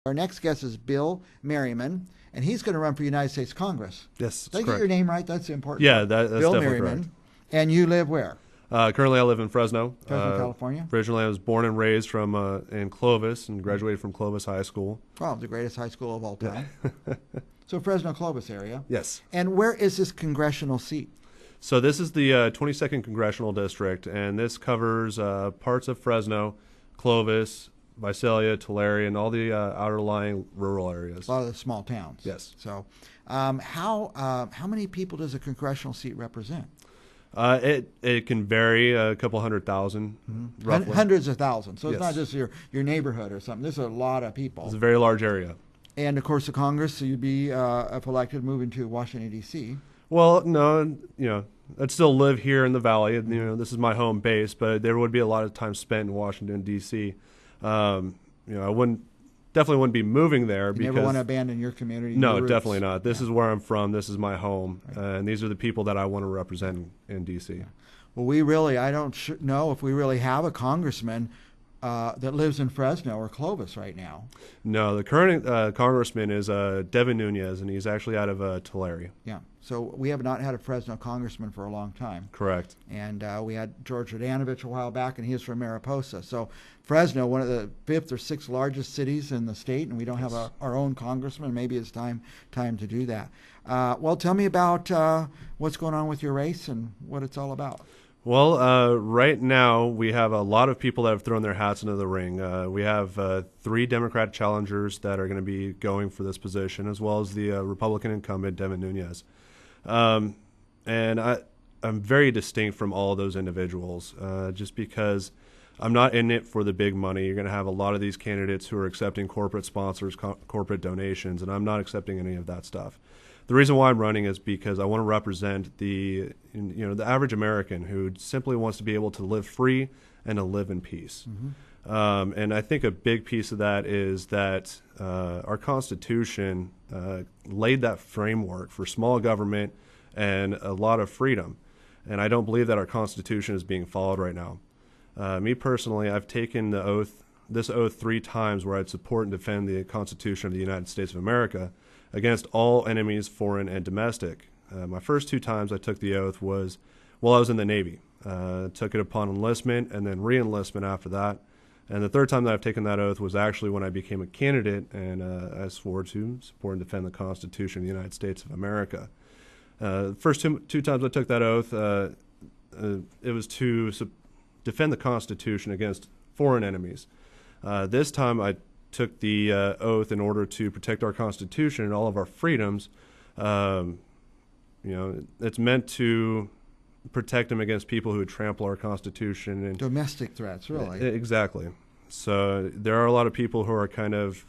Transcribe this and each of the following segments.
Our next guest is Bill Merryman, and he's going to run for United States Congress. Yes, Did I get your name right? That's the important Yeah, part. that's Bill definitely Merryman. correct. And you live where? Currently, I live in Fresno. California? Originally, I was born and raised from in Clovis and graduated from Clovis High School. Well, the greatest high school of all time. So Fresno, Clovis area. Yes. And where is this congressional seat? So this is the 22nd Congressional District, and this covers parts of Fresno, Clovis, Visalia, Tulare, and all the outer-lying rural areas. A lot of the small towns. Yes. So how many people does a congressional seat represent? It can vary, a couple 100,000, roughly. Hundreds of thousands. So it's Yes. not just your neighborhood or something. This is a lot of people. It's a very large area. And, of course, the Congress, so you'd be, if elected, moving to Washington, D.C. Well, no, I'd still live here in the Valley. This is my home base, but there would be a lot of time spent in Washington, D.C. I definitely wouldn't be moving there. You never want to abandon your community? No, your roots. definitely not. This is where I'm from. This is my home. Right. And these are the people that I want to represent in D.C. Yeah. Well, I don't know if we really have a congressman that lives in Fresno or Clovis right now. No, the current congressman is Devin Nunes, and he's actually out of Tulare. Yeah. So we have not had a Fresno congressman for a long time. Correct. And we had George Radanovich a while back, and he is from Mariposa. So Fresno, one of the 5th or 6th largest cities in the state, and we don't have our own congressman. Maybe it's time to do that. Well, tell me about what's going on with your race and what it's all about. Well, right now we have a lot of people that have thrown their hats into the ring. We have 3 Democrat challengers that are going to be going for this position, as well as the Republican incumbent, Devin Nunes. And I'm very distinct from all of those individuals, just because I'm not in it for the big money. You're going to have a lot of these candidates who are accepting corporate sponsors, corporate donations, and I'm not accepting any of that stuff. The reason why I'm running is because I want to represent the average American who simply wants to be able to live free and to live in peace. Mm-hmm. And I think a big piece of that is that our Constitution laid that framework for small government and a lot of freedom. And I don't believe that our Constitution is being followed right now. Me personally, I've taken this oath 3 times where I'd support and defend the Constitution of the United States of America against all enemies, foreign and domestic. My first 2 times I took the oath was while I was in the Navy. Took it upon enlistment and then re-enlistment after that. And the 3rd time that I've taken that oath was actually when I became a candidate, and I swore to support and defend the Constitution of the United States of America. The first two times I took that oath, it was to defend the Constitution against foreign enemies. This time I took the oath in order to protect our Constitution and all of our freedoms. It's meant to protect them against people who would trample our Constitution. And domestic threats, really. Exactly. So there are a lot of people who are kind of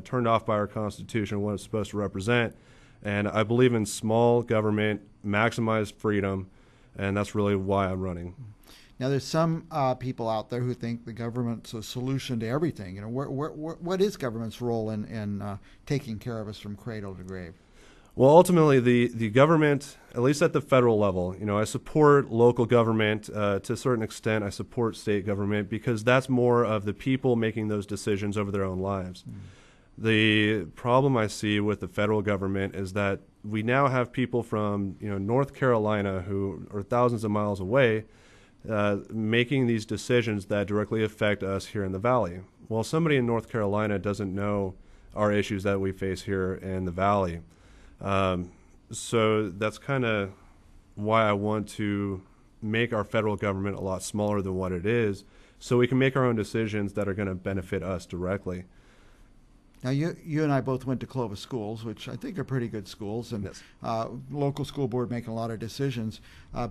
turned off by our Constitution and what it's supposed to represent. And I believe in small government, maximized freedom, and that's really why I'm running. Now, there's some people out there who think the government's a solution to everything. What is government's role in taking care of us from cradle to grave? Well, ultimately, the government, at least at the federal level, I support local government to a certain extent. I support state government because that's more of the people making those decisions over their own lives. Mm. The problem I see with the federal government is that we now have people from North Carolina who are thousands of miles away making these decisions that directly affect us here in the Valley. Well, somebody in North Carolina doesn't know our issues that we face here in the Valley. So that's kind of why I want to make our federal government a lot smaller than what it is, so we can make our own decisions that are going to benefit us directly. Now, you and I both went to Clovis schools, which I think are pretty good schools, and yes. Local school board making a lot of decisions.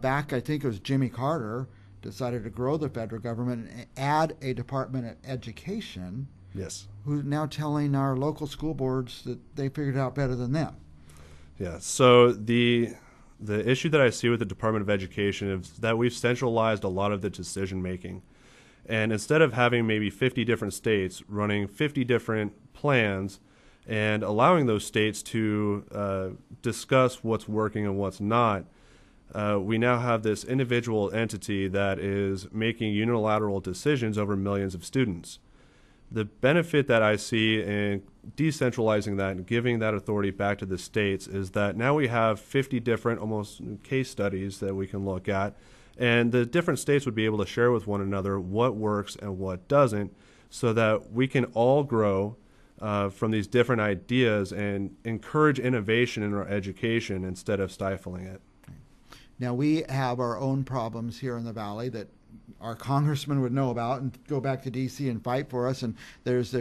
Back, I think it was Jimmy Carter decided to grow the federal government and add a Department of Education. Yes. Who's now telling our local school boards that they figured it out better than them. Yeah. So the issue that I see with the Department of Education is that we've centralized a lot of the decision making. And instead of having maybe 50 different states running 50 different plans and allowing those states to discuss what's working and what's not, we now have this individual entity that is making unilateral decisions over millions of students. The benefit that I see in decentralizing that and giving that authority back to the states is that now we have 50 different almost case studies that we can look at, and the different states would be able to share with one another what works and what doesn't, so that we can all grow from these different ideas and encourage innovation in our education instead of stifling it. Now, we have our own problems here in the Valley that our congressman would know about and go back to D.C. and fight for us, and there's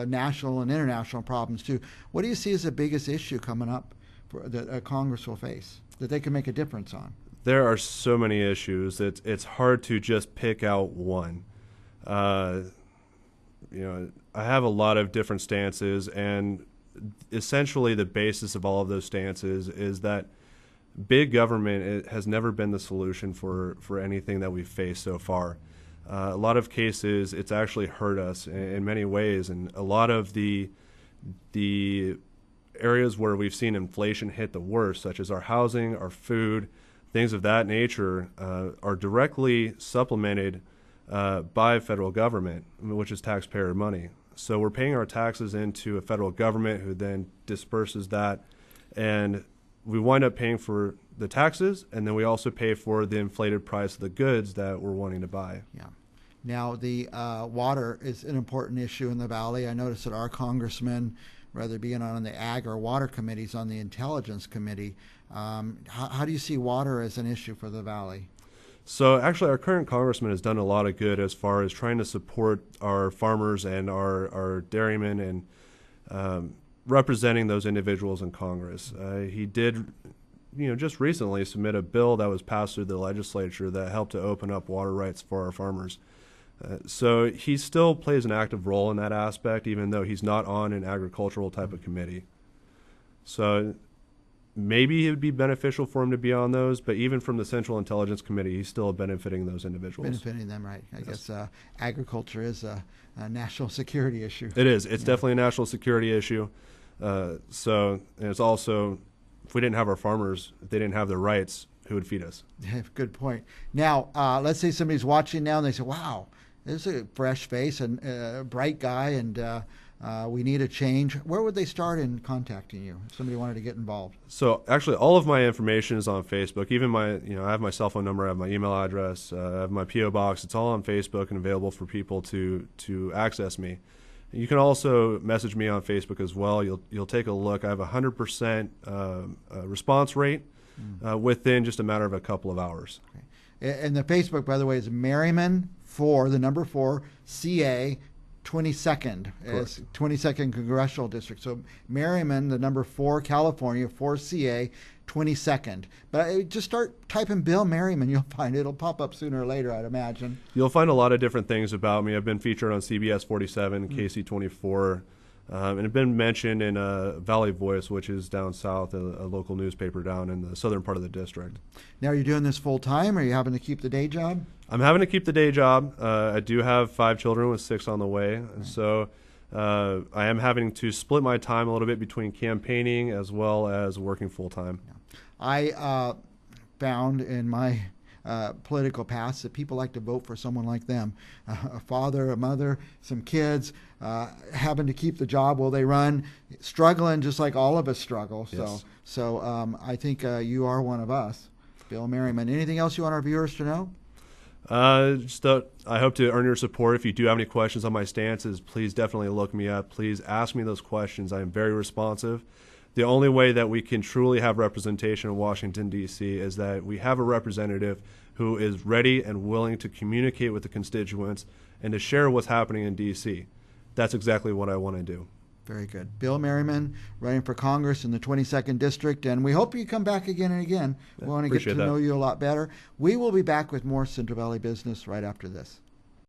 national and international problems too. What do you see as the biggest issue coming up that Congress will face that they can make a difference on? There are so many issues. It's hard to just pick out one. I have a lot of different stances, and essentially the basis of all of those stances is that big government has never been the solution for anything that we've faced so far. A lot of cases, it's actually hurt us in many ways, and a lot of the areas where we've seen inflation hit the worst, such as our housing, our food, things of that nature, are directly supplemented by federal government, which is taxpayer money. So we're paying our taxes into a federal government who then disperses that, and we wind up paying for the taxes, and then we also pay for the inflated price of the goods that we're wanting to buy. Yeah. Now, the water is an important issue in the Valley. I noticed that our congressmen, whether being on the Ag or Water Committees, on the Intelligence Committee, how do you see water as an issue for the Valley? So actually, our current congressman has done a lot of good as far as trying to support our farmers and our dairymen and representing those individuals in Congress. He did, just recently submit a bill that was passed through the legislature that helped to open up water rights for our farmers. So he still plays an active role in that aspect, even though he's not on an agricultural type of committee. So maybe it would be beneficial for him to be on those, but even from the Central Intelligence Committee, he's still benefiting those individuals. Benefiting them, right. I guess agriculture is a national security issue. It is. It's definitely a national security issue. And it's also, if we didn't have our farmers, if they didn't have their rights, who would feed us? Good point. Now, let's say somebody's watching now and they say, wow, this is a fresh face and a bright guy, and we need a change. Where would they start in contacting you if somebody wanted to get involved? So actually, all of my information is on Facebook. Even I have my cell phone number, I have my email address, I have my P.O. box. It's all on Facebook and available for people to access me. You can also message me on Facebook as well. You'll take a look. I have a 100% response rate within just a matter of a couple of hours. Okay. And the Facebook, by the way, is Merryman 4, the number 4, CA 22nd, 22nd Congressional District. So Merryman, the number 4, California, 4CA, 22nd. But just start typing Bill Merryman. You'll find it'll pop up sooner or later, I'd imagine. You'll find a lot of different things about me. I've been featured on CBS 47, KC24, and have been mentioned in Valley Voice, which is down south, a local newspaper down in the southern part of the district. Now, are you doing this full time, or are you having to keep the day job? I'm having to keep the day job. I do have 5 children with 6 on the way, and so I am having to split my time a little bit between campaigning as well as working full time. I found in my political past that people like to vote for someone like them, a father, a mother, some kids, having to keep the job while they run, struggling just like all of us struggle. Yes. So I think you are one of us, Bill Merryman. Anything else you want our viewers to know? I hope to earn your support. If you do have any questions on my stances, please definitely look me up. Please ask me those questions. I am very responsive. The only way that we can truly have representation in Washington, D.C. is that we have a representative who is ready and willing to communicate with the constituents and to share what's happening in D.C. That's exactly what I want to do. Very good. Bill Merryman, running for Congress in the 22nd District, and we hope you come back again and again. We want to get to know you a lot better. We will be back with more Central Valley Business right after this.